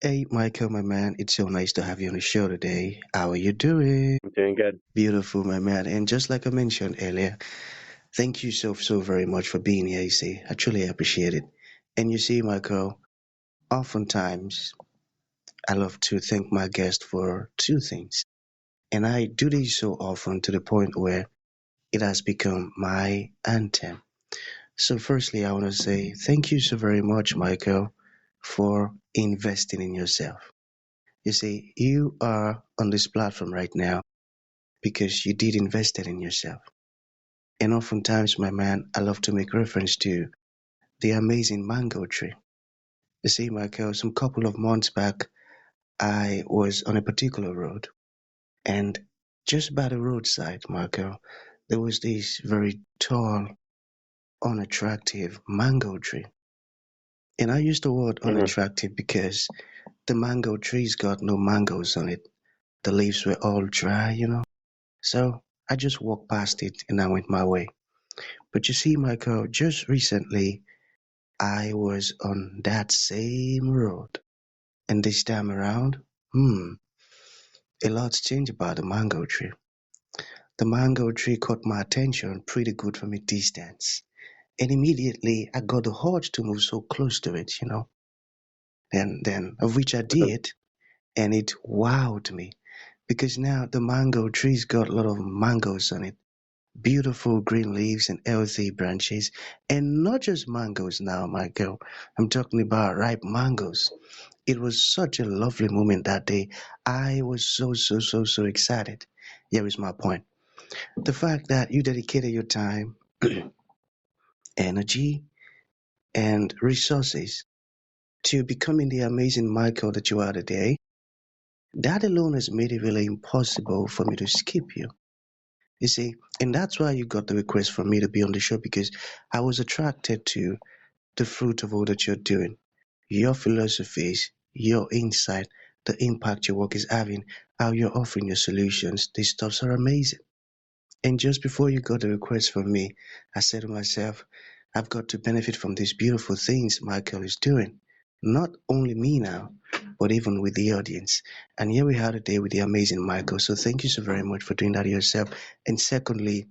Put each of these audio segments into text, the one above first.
Hey, Michael, my man, it's so nice to have you on the show today. How are you doing? I'm doing good. Beautiful, my man. And just like I mentioned earlier, thank you so very much for being here. You see, I truly appreciate it. And you see, Michael, oftentimes I love to thank my guest for two things. And I do this so often to the point where it has become my anthem. So, firstly, I want to say thank you so very much, Michael, for investing in yourself. You see, you are on this platform right now because you did invest in yourself. And oftentimes, my man, I love to make reference to the amazing mango tree. You see, Michael, some couple of months back, I was on a particular road, and just by the roadside, Michael, there was this very tall, unattractive mango tree. And I use the word hmm unattractive because the mango tree's got no mangoes on it. The leaves were all dry. So I just walked past it and I went my way. But you see, Michael, just recently I was on that same road. And this time around, a lot's changed about the mango tree. The mango tree caught my attention pretty good from a distance. And immediately I got the urge to move so close to it. And then of which I hmm did, and it wowed me. Because now the mango tree's got a lot of mangoes on it. Beautiful green leaves and healthy branches. And not just mangoes now, Michael. I'm talking about ripe mangoes. It was such a lovely moment that day. I was so excited. Here is my point. The fact that you dedicated your time, energy, and resources to becoming the amazing Michael that you are today, that alone has made it really impossible for me to skip you. You see, and that's why you got the request from me to be on the show because I was attracted to the fruit of all that you're doing, your philosophies, your insight, the impact your work is having, how you're offering your solutions. These stuffs are amazing. And just before you got the request from me, I said to myself, I've got to benefit from these beautiful things Michael is doing. Not only me now, but even with the audience. And here we are today with the amazing Michael. So thank you so very much for doing that yourself. And secondly,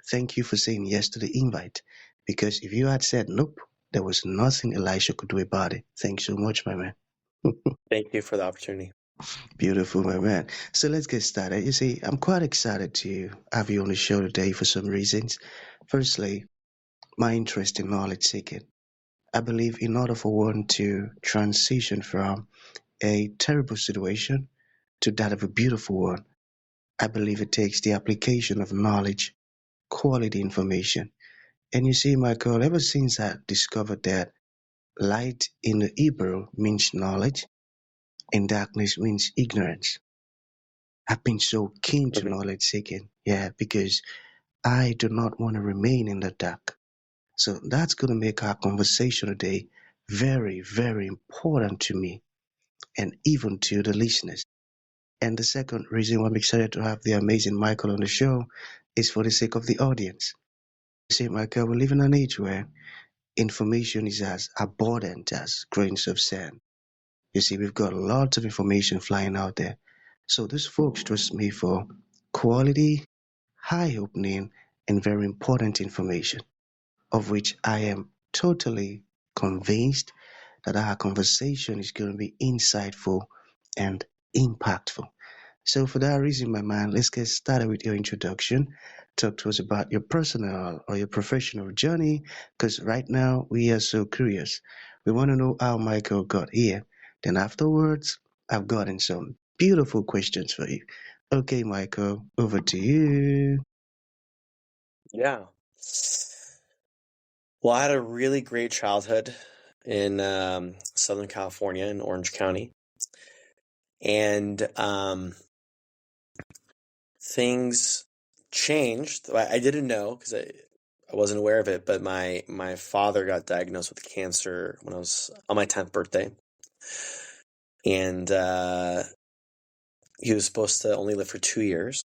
thank you for saying yes to the invite. Because if you had said nope, there was nothing Elisha could do about it. Thanks so much, my man. Thank you for the opportunity. Beautiful, my man. So let's get started. You see, I'm quite excited to have you on the show today for some reasons. Firstly, my interest in knowledge seeking. I believe in order for one to transition from a terrible situation to that of a beautiful one, I believe it takes the application of knowledge, quality information. And you see, Michael, ever since I discovered that light in the Hebrew means knowledge and darkness means ignorance, I've been so keen to hmm knowledge seeking. Yeah, because I do not want to remain in the dark. So that's going to make our conversation today very important to me and even to the listeners. And the second reason why I'm excited to have the amazing Michael on the show is for the sake of the audience. You see, Michael, we live in an age where information is as abundant as grains of sand. You see, we've got lots of information flying out there. So these folks trust me for quality, eye-opening, and very important information, of which I am totally convinced that our conversation is going to be insightful and impactful. So, for that reason, my man, let's get started with your introduction. Talk to us about your personal or your professional journey, because right now we are so curious. We want to know how Michael got here. Then, afterwards, I've gotten some beautiful questions for you. Okay, Michael, over to you. Yeah. Well, I had a really great childhood in Southern California in Orange County. And things changed. I didn't know because I wasn't aware of it, but my father got diagnosed with cancer when I was on my 10th birthday. And he was supposed to only live for 2 years,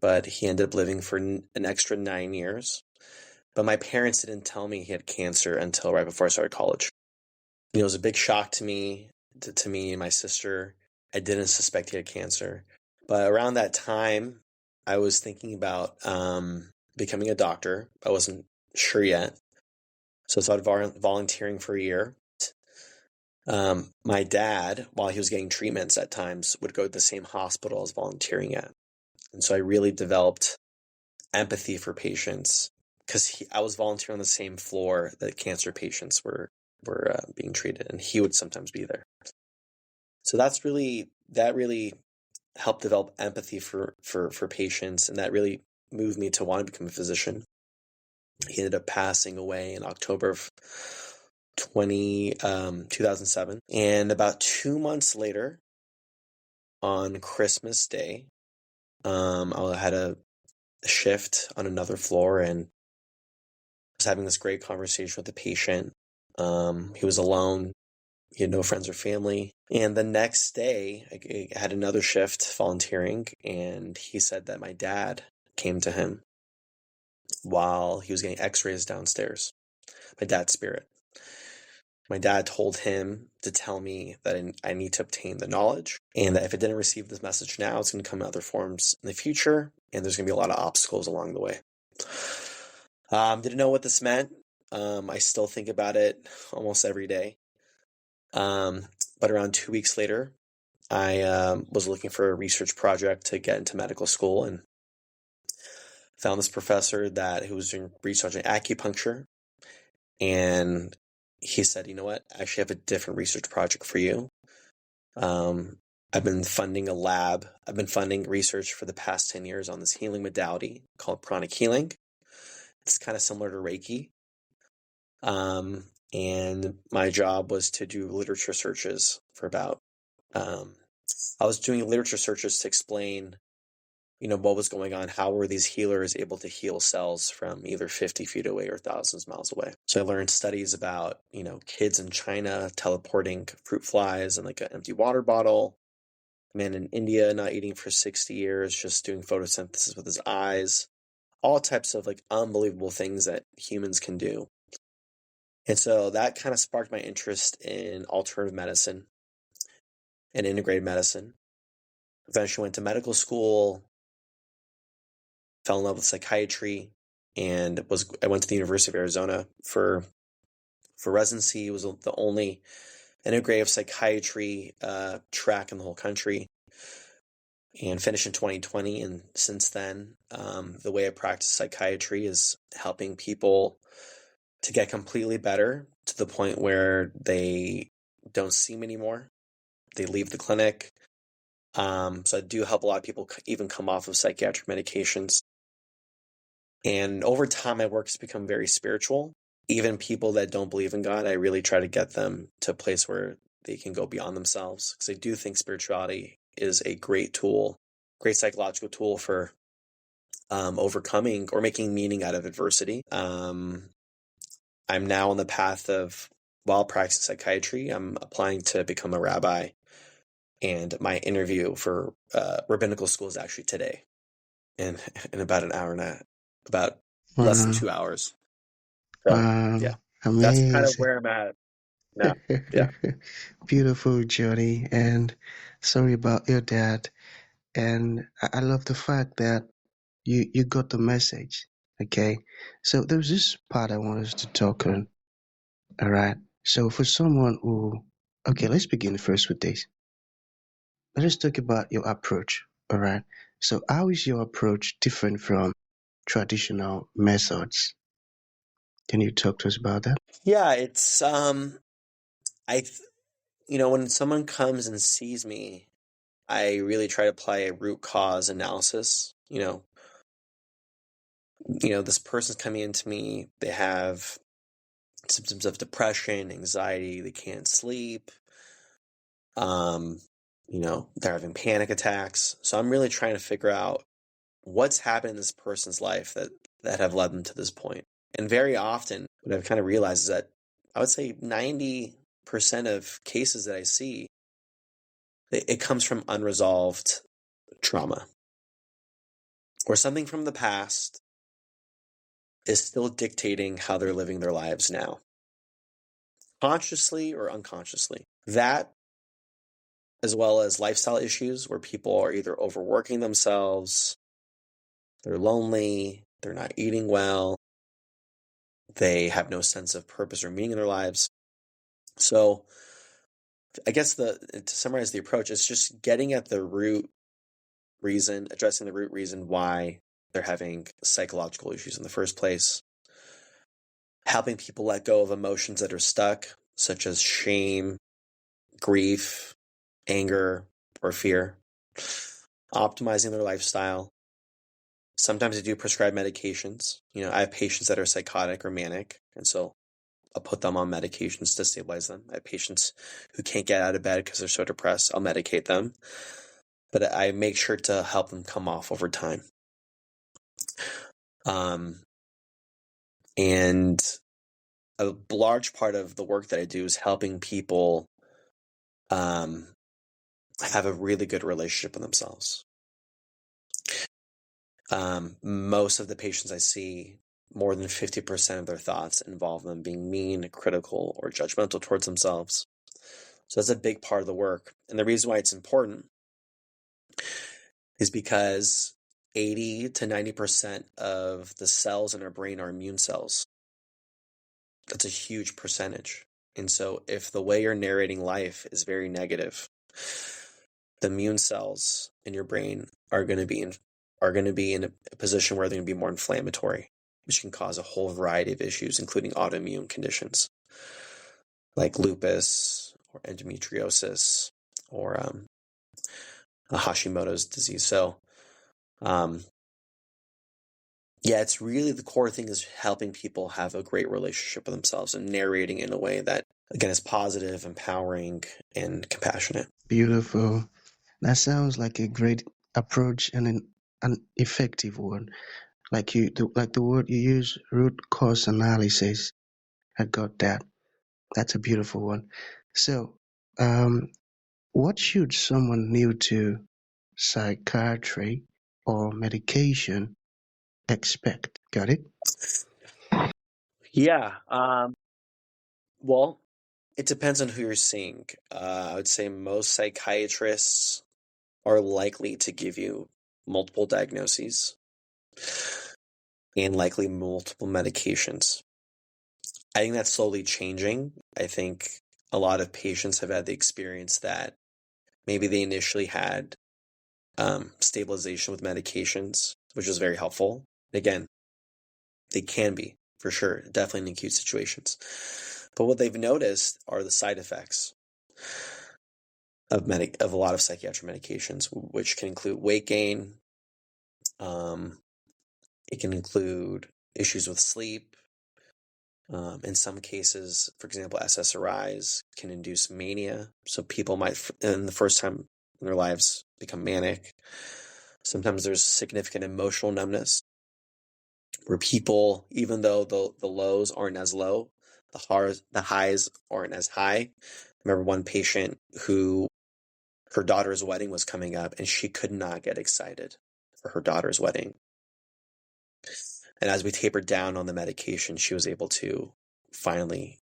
but he ended up living for an extra 9 years. But my parents didn't tell me he had cancer until right before I started college. It was a big shock to me. to me and my sister. I didn't suspect he had cancer. But around that time, I was thinking about becoming a doctor. I wasn't sure yet. So I started volunteering for a year. My dad, while he was getting treatments at times, would go to the same hospital I was volunteering at. And so I really developed empathy for patients because I was volunteering on the same floor that cancer patients were being treated, and he would sometimes be there. So that really helped develop empathy for patients, and that really moved me to want to become a physician. He ended up passing away in October of 2007. And about 2 months later, on Christmas Day, I had a shift on another floor and was having this great conversation with the patient. He was alone. He had no friends or family. And the next day, I had another shift volunteering, and he said that my dad came to him while he was getting x-rays downstairs. My dad's spirit. My dad told him to tell me that I need to obtain the knowledge, and that if I didn't receive this message now, it's going to come in other forms in the future, and there's going to be a lot of obstacles along the way. Didn't know what this meant. I still think about it almost every day. But around 2 weeks later, I was looking for a research project to get into medical school, and found this professor who was doing research in acupuncture. And he said, you know what, I actually have a different research project for you. I've been funding a lab. I've been funding research for the past 10 years on this healing modality called pranic healing. It's kind of similar to Reiki. And my job was to do literature searches for about, I was doing literature searches to explain, what was going on. How were these healers able to heal cells from either 50 feet away or thousands of miles away? So I learned studies about, kids in China teleporting fruit flies in like an empty water bottle. A man in India not eating for 60 years, just doing photosynthesis with his eyes. All types of like unbelievable things that humans can do. And so that kind of sparked my interest in alternative medicine and integrated medicine. Eventually went to medical school, fell in love with psychiatry, and I went to the University of Arizona for residency. It was the only integrative psychiatry track in the whole country, and finished in 2020. And since then, the way I practice psychiatry is helping people to get completely better to the point where they don't see me anymore. They leave the clinic. So I do help a lot of people even come off of psychiatric medications. And over time, my work has become very spiritual. Even people that don't believe in God, I really try to get them to a place where they can go beyond themselves. Because I do think spirituality is a great tool, great psychological tool for overcoming or making meaning out of adversity. I'm now on the path of, while practicing psychiatry, I'm applying to become a rabbi. And my interview for rabbinical school is actually today, in about an hour and about less than 2 hours. So, yeah, that's kind of Amazing. where I'm at now. Yeah. Beautiful journey, and sorry about your dad. And I love the fact that you got the message. Okay, so there's this part I want us to talk on. All right. So for someone okay, let's begin first with this. Let's talk about your approach. All right. So how is your approach different from traditional methods? Can you talk to us about that? Yeah, it's when someone comes and sees me, I really try to apply a root cause analysis. This person's coming into me, they have symptoms of depression, anxiety, they can't sleep. They're having panic attacks. So I'm really trying to figure out what's happened in this person's life that have led them to this point. And very often, what I've kind of realized is that I would say 90% of cases that I see, it comes from unresolved trauma, or something from the past is still dictating how they're living their lives now, consciously or unconsciously. That as well as lifestyle issues where people are either overworking themselves, they're lonely, they're not eating well, they have no sense of purpose or meaning in their lives. So I guess to summarize the approach, it's just getting at the root reason, addressing the root reason why they're having psychological issues in the first place, helping people let go of emotions that are stuck, such as shame, grief, anger, or fear, optimizing their lifestyle. Sometimes I do prescribe medications. I have patients that are psychotic or manic, and so I'll put them on medications to stabilize them. I have patients who can't get out of bed because they're so depressed. I'll medicate them, but I make sure to help them come off over time. And a large part of the work that I do is helping people have a really good relationship with themselves. Most of the patients I see, more than 50% of their thoughts involve them being mean, critical, or judgmental towards themselves. So that's a big part of the work. And the reason why it's important is because 80 to 90% of the cells in our brain are immune cells. That's a huge percentage. And so if the way you're narrating life is very negative, the immune cells in your brain are going to be in a position where they're going to be more inflammatory, which can cause a whole variety of issues, including autoimmune conditions like lupus or endometriosis or a Hashimoto's disease. So, it's really the core thing is helping people have a great relationship with themselves and narrating in a way that, again, is positive, empowering, and compassionate. Beautiful. That sounds like a great approach and an effective one. Like the word you use, root cause analysis. I got that. That's a beautiful one. So, what should someone new to psychiatry or medication expect? Got it? Yeah. Well, it depends on who you're seeing. I would say most psychiatrists are likely to give you multiple diagnoses and likely multiple medications. I think that's slowly changing. I think a lot of patients have had the experience that maybe they initially had stabilization with medications, which is very helpful. Again, they can be, for sure, definitely in acute situations. But what they've noticed are the side effects of a lot of psychiatric medications, which can include weight gain. It can include issues with sleep. In some cases, for example, SSRIs can induce mania. So people might, in the first time in their lives, become manic. Sometimes there's significant emotional numbness where people, even though the lows aren't as low, the highs aren't as high. I remember one patient who her daughter's wedding was coming up and she could not get excited for her daughter's wedding. And as we tapered down on the medication, she was able to finally,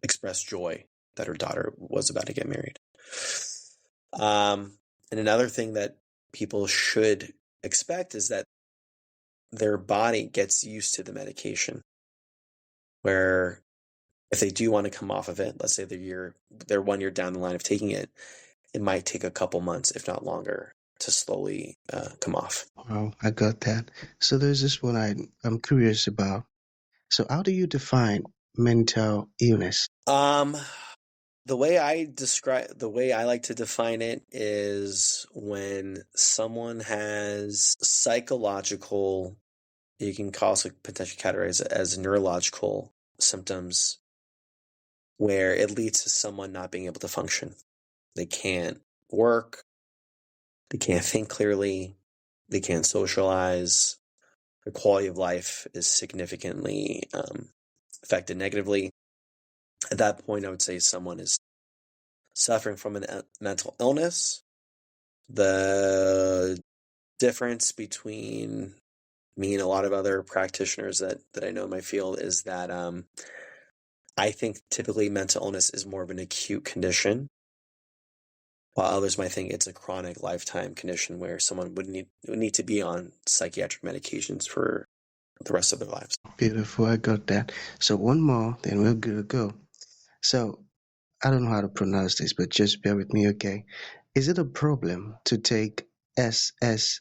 express joy that her daughter was about to get married. And another thing that people should expect is that their body gets used to the medication, where if they do want to come off of it, let's say they're 1 year down the line of taking it, it might take a couple months, if not longer, to slowly come off. Wow, I got that. So there's this one I'm curious about. So how do you define mental illness? The way I like to define it is when someone has psychological, you can also potentially categorize it as neurological symptoms where it leads to someone not being able to function. They can't work, they can't think clearly, they can't socialize, their quality of life is significantly affected negatively. At that point, I would say someone is suffering from a mental illness. The difference between me and a lot of other practitioners that I know in my field is that I think typically mental illness is more of an acute condition while others might think it's a chronic lifetime condition where someone would need to be on psychiatric medications for the rest of their lives. Beautiful, I got that. So one more, then we're good to go. So I don't know how to pronounce this, but just bear with me, okay? Is it a problem to take SSRIs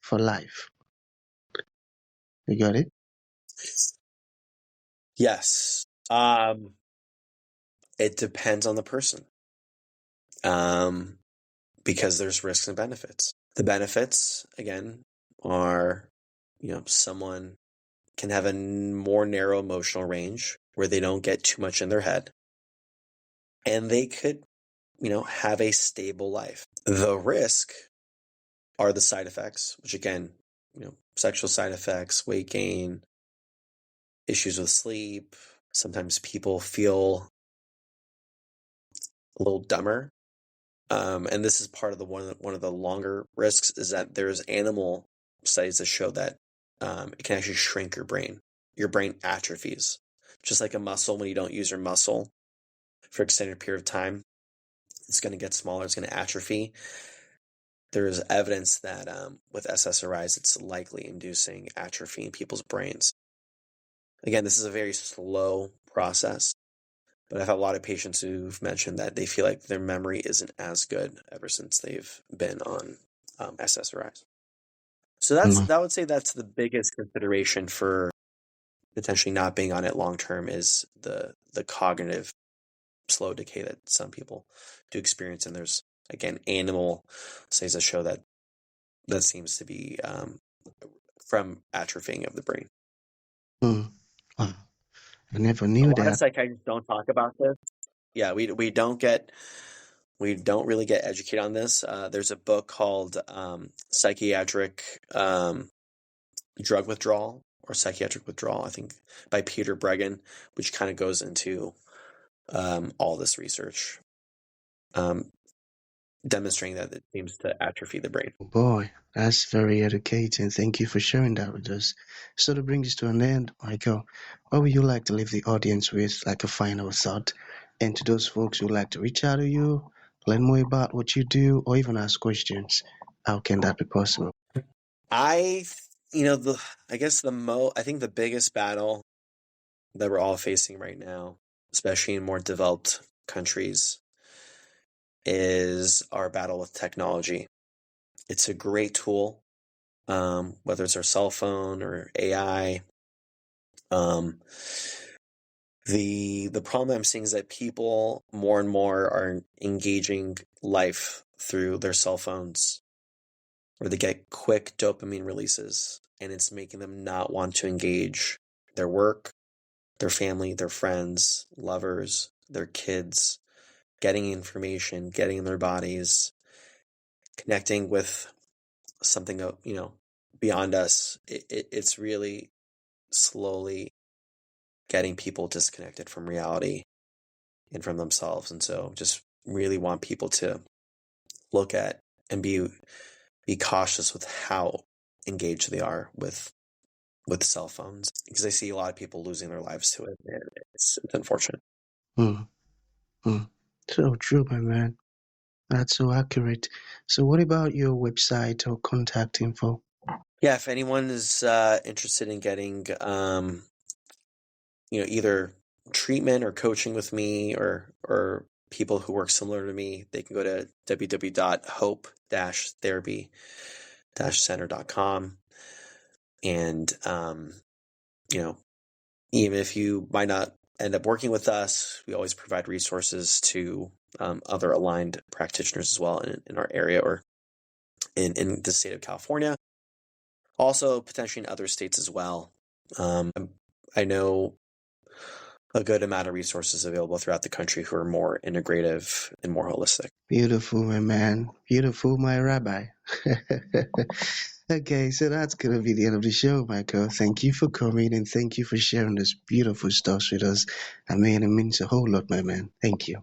for life? You got it? Yes. It depends on the person. Because there's risks and benefits. The benefits, again, are, someone can have a more narrow emotional range where they don't get too much in their head, and they could, have a stable life. The risk are the side effects, which again, sexual side effects, weight gain, issues with sleep. Sometimes people feel a little dumber. And this is part of one of the longer risks is that there's animal studies that show that it can actually shrink your brain. Your brain atrophies, just like a muscle. When you don't use your muscle for an extended period of time, it's going to get smaller. It's going to atrophy. There is evidence that with SSRIs, it's likely inducing atrophy in people's brains. Again, this is a very slow process. But I've had a lot of patients who've mentioned that they feel like their memory isn't as good ever since they've been on SSRIs. So I would say that's the biggest consideration for potentially not being on it long term is the cognitive slow decay that some people do experience. And there's, again, animal studies that show that seems to be from atrophying of the brain. Wow. I never A knew lot of that. psychiatrists don't talk about this. Yeah, we don't really get educated on this. There's a book called Psychiatric Drug Withdrawal or Psychiatric Withdrawal, I think, by Peter Broukhim, which kind of goes into all this research, demonstrating that it seems to atrophy the brain. Boy, that's very educating. Thank you for sharing that with us. So to bring this to an end, Michael, what would you like to leave the audience with, like a final thought? And to those folks who like to reach out to you, learn more about what you do, or even ask questions, how can that be possible? I guess I think the biggest battle that we're all facing right now, especially in more developed countries, is our battle with technology. It's a great tool, whether it's our cell phone or AI. The problem I'm seeing is that people more and more are engaging life through their cell phones, where they get quick dopamine releases, and it's making them not want to engage their work, their family, their friends, lovers, their kids, getting information, getting in their bodies, connecting with something, beyond us. It's really slowly getting people disconnected from reality and from themselves. And so just really want people to look at and be cautious with how engaged they are with cell phones, because I see a lot of people losing their lives to it, and it's unfortunate. So true, my man. That's so accurate. So what about your website or contact info? Yeah, if anyone is interested in getting either treatment or coaching with me, or people who work similar to me, they can go to www.hope-therapy-center.com. And even if you might not end up working with us, we always provide resources to other aligned practitioners as well in our area or in the state of California. Also, potentially in other states as well. I know a good amount of resources available throughout the country who are more integrative and more holistic. Beautiful, my man. Beautiful, my rabbi. Okay, so that's going to be the end of the show, Michael. Thank you for coming and thank you for sharing this beautiful stuff with us. I mean, it means a whole lot, my man. Thank you.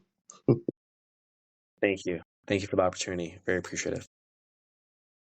Thank you. Thank you for the opportunity. Very appreciative.